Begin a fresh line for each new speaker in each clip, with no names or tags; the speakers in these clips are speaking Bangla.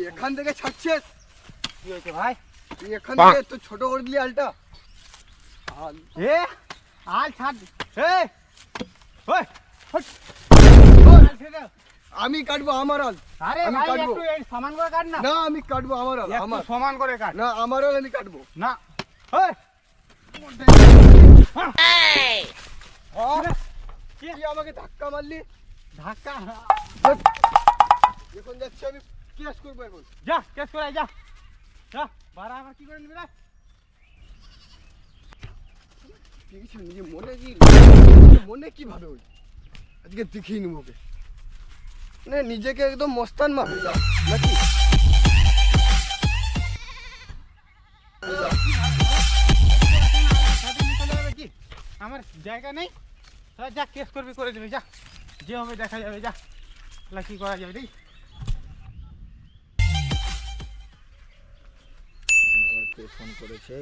এখান থেকে ছাড়ছিস?
কি হয়েছে ভাই?
তুই এখান থেকে তো ছোট করে দিলি আলটা।
এ আল ছাড়। ওই
আমি কাটবো আমার আল।
আরে
আমি
ভাই
কাটবো।
একটু এই সমান করে কাট না।
না আমি কাটবো আমার আল।
একটু
আমার
সমান করে কাট।
না আমার আল আমি কাটবো।
না ওই
কি আমাকে ধাক্কা মারলি?
ধাক্কা
এখন যাচ্ছি আমি কেস করবো এখন।
যা কেস করে যা যা বাড়া আমার কি করে নিবি রে?
কিছু নিজে মনে কি ভাবে ওই আজকে দেখিয়ে নিব ওকে, মানে নিজেকে একদম মস্তান ভাবে নাকি?
আমার জায়গা নেই, যা কেস করবি করে দিবি, যা যে হবে দেখা যাবে, যা কি করা যাবে রে।
ফোন করেছে।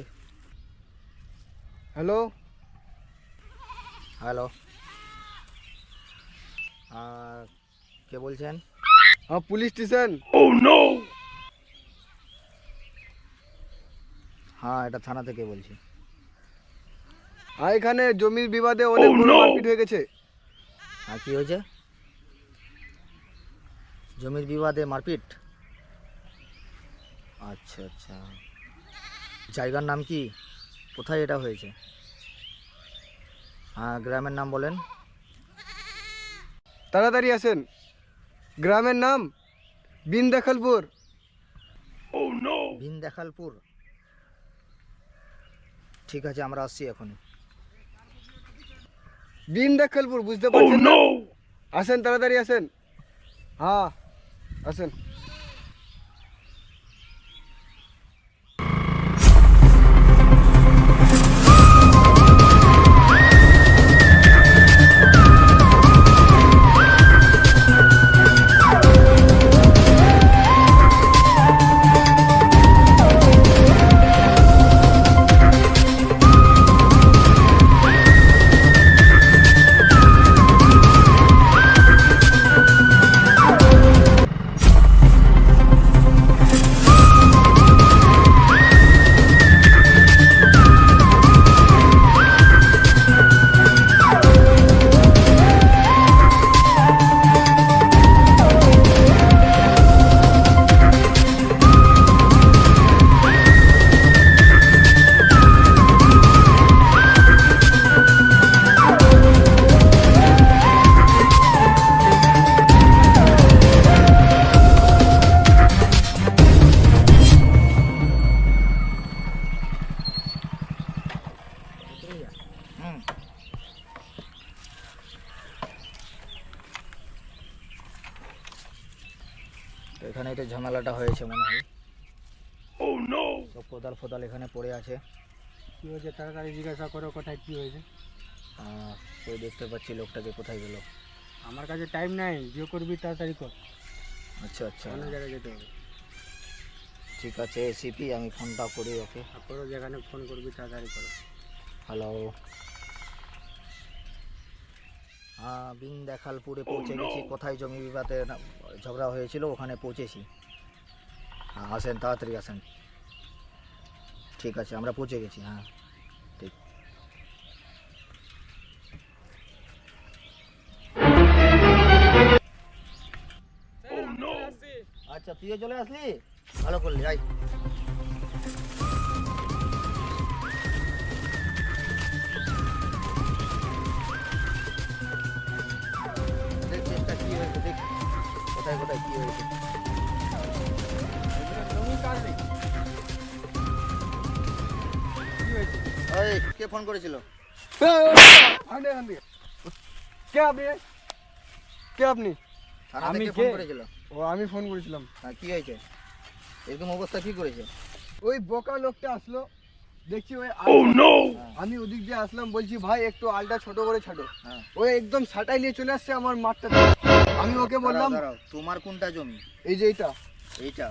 হ্যালো
হ্যালো, কে বলছেন?
হ্যাঁ পুলিশ স্টেশন।
হ্যাঁ এটা থানা থেকে বলছি।
হ্যাঁ এখানে জমির বিবাদে অনেক বড় মারপিট হয়ে গেছে।
হ্যাঁ কি হয়েছে? জমির বিবাদে মারপিট? আচ্ছা আচ্ছা, জায়গার নাম কি, কোথায় এটা হয়েছে? হ্যাঁ গ্রামের নাম বলেন।
তাড়াতাড়ি আসেন। গ্রামের নাম বিনদেখালপুর।
বিনদেখালপুর, ঠিক আছে আমরা আসছি এখন।
বিনদেখালপুর বুঝতে পারছেন না? আসেন তাড়াতাড়ি আসেন। হ্যাঁ আসেন।
তো এখানে এটা ঝামেলাটা হয়েছে মনে হয়। সব কোদাল ফোদাল এখানে পড়ে আছে।
কি হয়েছে তাড়াতাড়ি জিজ্ঞাসা করো কোথায় কি হয়েছে।
কেউ দেখতে পাচ্ছি লোকটাকে, কোথায় গেল?
আমার কাছে টাইম নাই, যে করবি তাড়াতাড়ি কর,
আচ্ছা আচ্ছা
অন্য জায়গায় যেতে হবে।
ঠিক আছে এসিপি, আমি ফোনটা করি ওকে।
করো, যেখানে ফোন করবি তাড়াতাড়ি করো।
হ্যালো, হ্যাঁ বিনদেখালপুরে পৌঁছে গেছি। কোথায় জমি বিবাদে ঝগড়া হয়েছিল ওখানে পৌঁছেছি। হ্যাঁ আসেন, তাড়াতাড়ি আসেন। ঠিক আছে আমরা পৌঁছে গেছি। হ্যাঁ ঠিক। আচ্ছা তুইও চলে আসলি, ভালো করলি। যাই দেখ চেষ্টা কি হয়েছে, দেখ কোথায় কোথায় কি হয়েছে। ওই কে ফোন করেছিল?
কে আপনি? কে আপনি?
থানা
আমি
থেকে
কে?
ফোন করেছিল।
ও আমি ফোন করেছিলাম।
হ্যাঁ কি হয়েছে, এরকম অবস্থা কি করেছে?
ওই বোকা লোকটা আসলো, দেখছি ওই
হ্যাঁ,
আমি ওদিক দিয়ে আসলাম, বলছি ভাই একটু আলটা ছোট করে ছাড়ো।
হ্যাঁ।
ও একদম সাটাই নিয়ে চলে আসছে আমার মাঠটা। আমি ওকে বললাম
দাঁড়াও, তোমার কোনটা জমি?
এই যে এইটা
এইটা